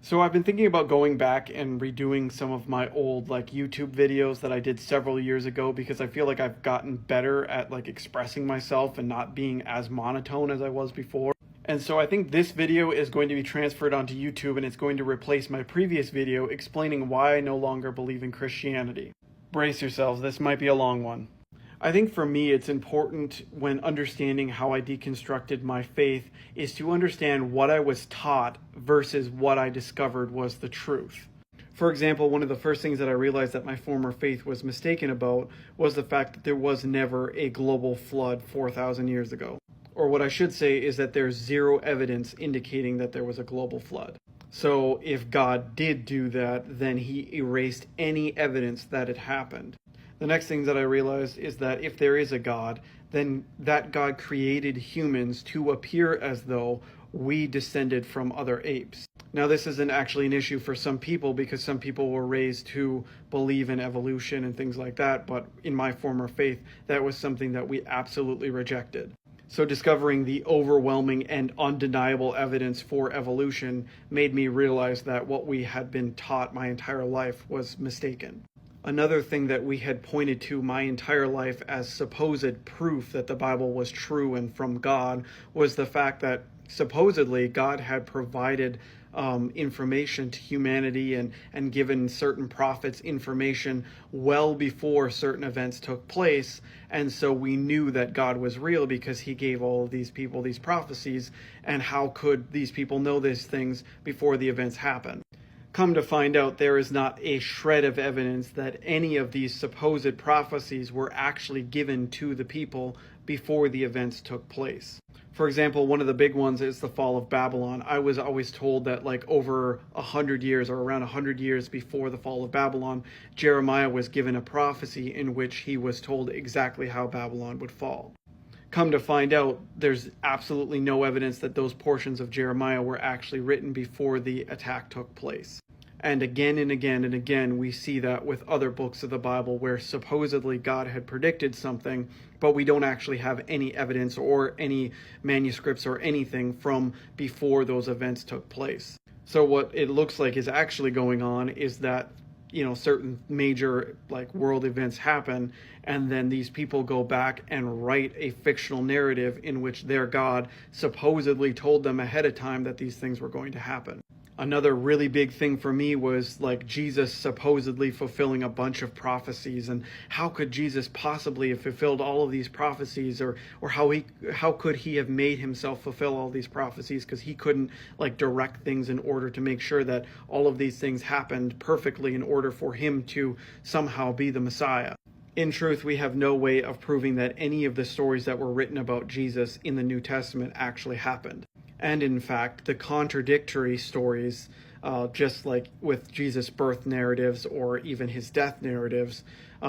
So I've been thinking about going back and redoing some of my old YouTube videos that I did several years ago because I feel like I've gotten better at expressing myself and not being as monotone as I was before. And so I think this video is going to be transferred onto YouTube, and it's going to replace my previous video explaining why I no longer believe in Christianity. Brace yourselves, this might be a long one. I think for me, it's important when understanding how I deconstructed my faith is to understand what I was taught versus what I discovered was the truth. For example, one of the first things that I realized that my former faith was mistaken about was the fact that there was never a global flood 4,000 years ago. Or what I should say is that there's zero evidence indicating that there was a global flood. So if God did do that, then he erased any evidence that it happened. The next thing that I realized is that if there is a God, then that God created humans to appear as though we descended from other apes. Now, this isn't actually an issue for some people because some people were raised to believe in evolution and things like that, but in my former faith, that was something that we absolutely rejected. So discovering the overwhelming and undeniable evidence for evolution made me realize that what we had been taught my entire life was mistaken. Another thing that we had pointed to my entire life as supposed proof that the Bible was true and from God was the fact that supposedly God had provided information to humanity and given certain prophets information well before certain events took place. And so we knew that God was real because he gave all of these people these prophecies. And how could these people know these things before the events happened? Come to find out, there is not a shred of evidence that any of these supposed prophecies were actually given to the people before the events took place. For example, one of the big ones is the fall of Babylon. I was always told that over 100 years or around 100 years before the fall of Babylon, Jeremiah was given a prophecy in which he was told exactly how Babylon would fall. Come to find out, there's absolutely no evidence that those portions of Jeremiah were actually written before the attack took place. And again and again and again, we see that with other books of the Bible where supposedly God had predicted something, but we don't actually have any evidence or any manuscripts or anything from before those events took place. So what it looks like is actually going on is that certain major world events happen, and then these people go back and write a fictional narrative in which their God supposedly told them ahead of time that these things were going to happen. Another really big thing for me was Jesus supposedly fulfilling a bunch of prophecies, and how could Jesus possibly have fulfilled all of these prophecies, or how could he have made himself fulfill all these prophecies, because he couldn't direct things in order to make sure that all of these things happened perfectly in order for him to somehow be the Messiah. In truth, we have no way of proving that any of the stories that were written about Jesus in the New Testament actually happened. And in fact, the contradictory stories, just like with Jesus' birth narratives or even his death narratives,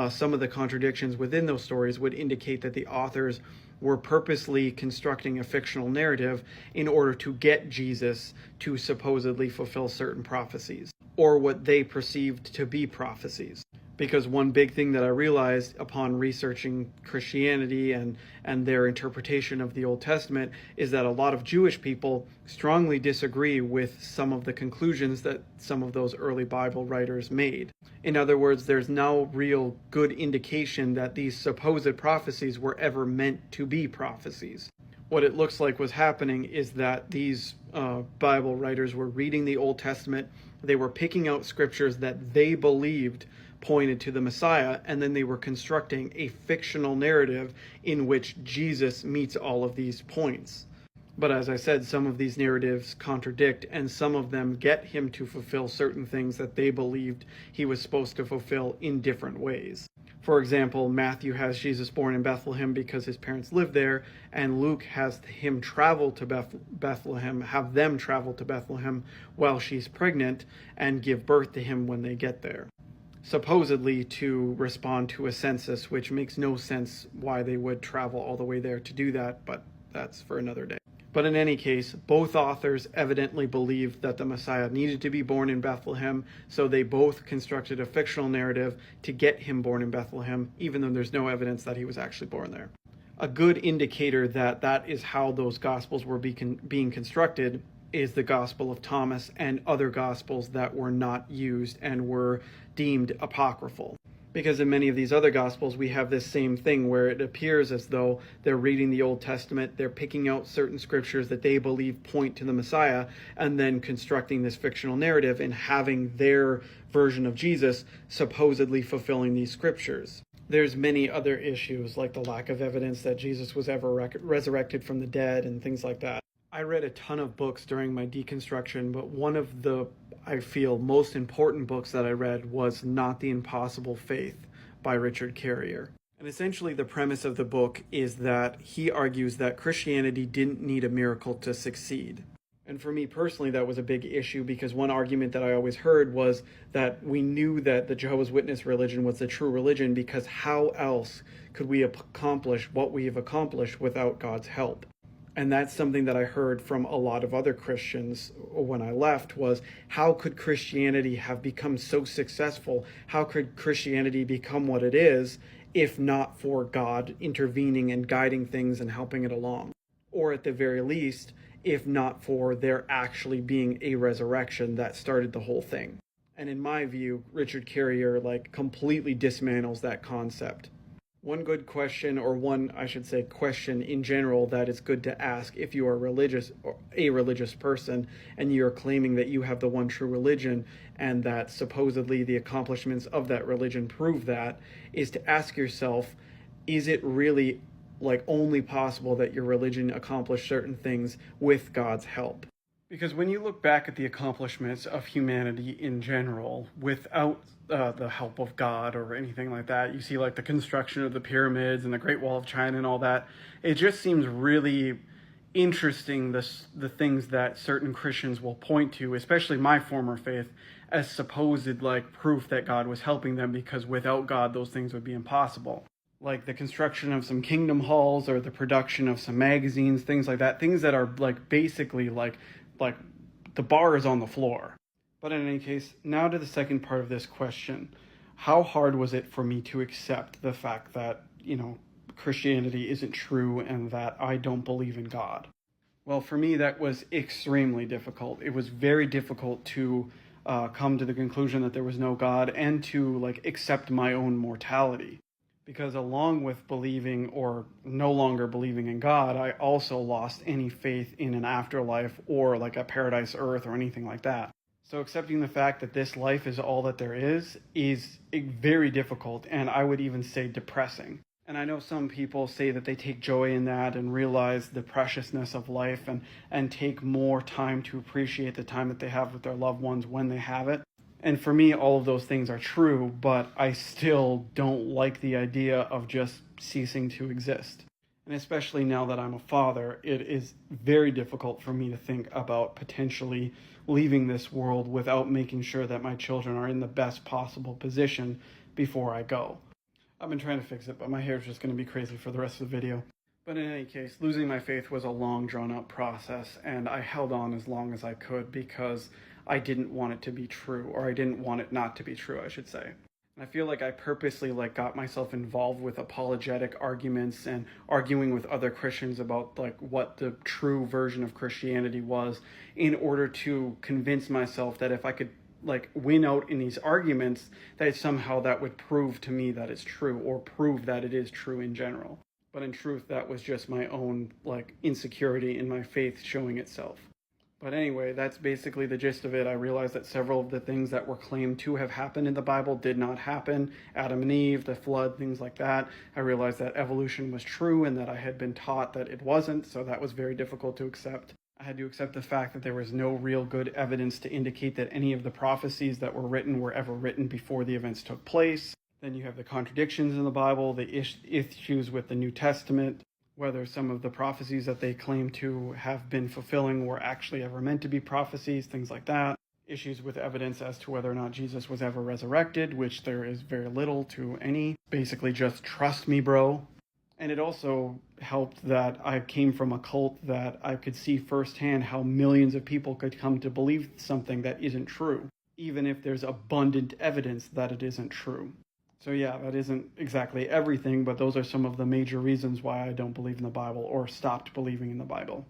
some of the contradictions within those stories would indicate that the authors were purposely constructing a fictional narrative in order to get Jesus to supposedly fulfill certain prophecies, or what they perceived to be prophecies. Because one big thing that I realized upon researching Christianity and their interpretation of the Old Testament is that a lot of Jewish people strongly disagree with some of the conclusions that some of those early Bible writers made. In other words, there's no real good indication that these supposed prophecies were ever meant to be prophecies. What it looks like was happening is that these Bible writers were reading the Old Testament, they were picking out scriptures that they believed pointed to the Messiah, and then they were constructing a fictional narrative in which Jesus meets all of these points. But as I said, some of these narratives contradict, and some of them get him to fulfill certain things that they believed he was supposed to fulfill in different ways. For example, Matthew has Jesus born in Bethlehem because his parents lived there, and Luke has him travel to Bethlehem, have them travel to Bethlehem while she's pregnant and give birth to him when they get there, supposedly to respond to a census, which makes no sense why they would travel all the way there to do that, but that's for another day. But in any case, both authors evidently believed that the Messiah needed to be born in Bethlehem, so they both constructed a fictional narrative to get him born in Bethlehem, even though there's no evidence that he was actually born there. A good indicator that that is how those Gospels were being constructed is the Gospel of Thomas and other Gospels that were not used and were deemed apocryphal. Because in many of these other Gospels, we have this same thing where it appears as though they're reading the Old Testament, they're picking out certain scriptures that they believe point to the Messiah, and then constructing this fictional narrative and having their version of Jesus supposedly fulfilling these scriptures. There's many other issues, like the lack of evidence that Jesus was ever resurrected from the dead and things like that. I read a ton of books during my deconstruction, but one of the, I feel, most important books that I read was Not the Impossible Faith by Richard Carrier. And essentially the premise of the book is that he argues that Christianity didn't need a miracle to succeed. And for me personally, that was a big issue, because one argument that I always heard was that we knew that the Jehovah's Witness religion was the true religion, because how else could we accomplish what we have accomplished without God's help? And that's something that I heard from a lot of other Christians when I left, was how could Christianity have become so successful? How could Christianity become what it is if not for God intervening and guiding things and helping it along? Or at the very least, if not for there actually being a resurrection that started the whole thing. And in my view, Richard Carrier completely dismantles that concept. One good question, or one, I should say, question in general that is good to ask if you are religious or a religious person and you're claiming that you have the one true religion and that supposedly the accomplishments of that religion prove that, is to ask yourself, is it really only possible that your religion accomplished certain things with God's help? Because when you look back at the accomplishments of humanity in general, without the help of God or anything like that, you see the construction of the pyramids and the Great Wall of China and all that, it just seems really interesting, the things that certain Christians will point to, especially my former faith, as supposed proof that God was helping them, because without God those things would be impossible. Like the construction of some kingdom halls or the production of some magazines, things like that, things that are basically the bar is on the floor. But in any case, now to the second part of this question. How hard was it for me to accept the fact that, Christianity isn't true and that I don't believe in God? Well, for me, that was extremely difficult. It was very difficult to come to the conclusion that there was no God and to accept my own mortality. Because along with believing or no longer believing in God, I also lost any faith in an afterlife or a paradise earth or anything like that. So accepting the fact that this life is all that there is very difficult, and I would even say depressing. And I know some people say that they take joy in that and realize the preciousness of life and take more time to appreciate the time that they have with their loved ones when they have it. And for me, all of those things are true, but I still don't like the idea of just ceasing to exist. And especially now that I'm a father, it is very difficult for me to think about potentially leaving this world without making sure that my children are in the best possible position before I go. I've been trying to fix it, but my hair is just going to be crazy for the rest of the video. But in any case, losing my faith was a long, drawn-out process, and I held on as long as I could because I didn't want it to be true, or I didn't want it not to be true, I should say. And I feel like I purposely got myself involved with apologetic arguments and arguing with other Christians about what the true version of Christianity was, in order to convince myself that if I could win out in these arguments, that somehow that would prove to me that it's true, or prove that it is true in general. But in truth, that was just my own insecurity in my faith showing itself. But anyway, that's basically the gist of it. I realized that several of the things that were claimed to have happened in the Bible did not happen. Adam and Eve, the flood, things like that. I realized that evolution was true and that I had been taught that it wasn't, so that was very difficult to accept. I had to accept the fact that there was no real good evidence to indicate that any of the prophecies that were written were ever written before the events took place. Then you have the contradictions in the Bible, the issues with the New Testament, whether some of the prophecies that they claim to have been fulfilling were actually ever meant to be prophecies, things like that. Issues with evidence as to whether or not Jesus was ever resurrected, which there is very little to any. Basically just trust me, bro. And it also helped that I came from a cult that I could see firsthand how millions of people could come to believe something that isn't true, even if there's abundant evidence that it isn't true. So yeah, that isn't exactly everything, but those are some of the major reasons why I don't believe in the Bible or stopped believing in the Bible.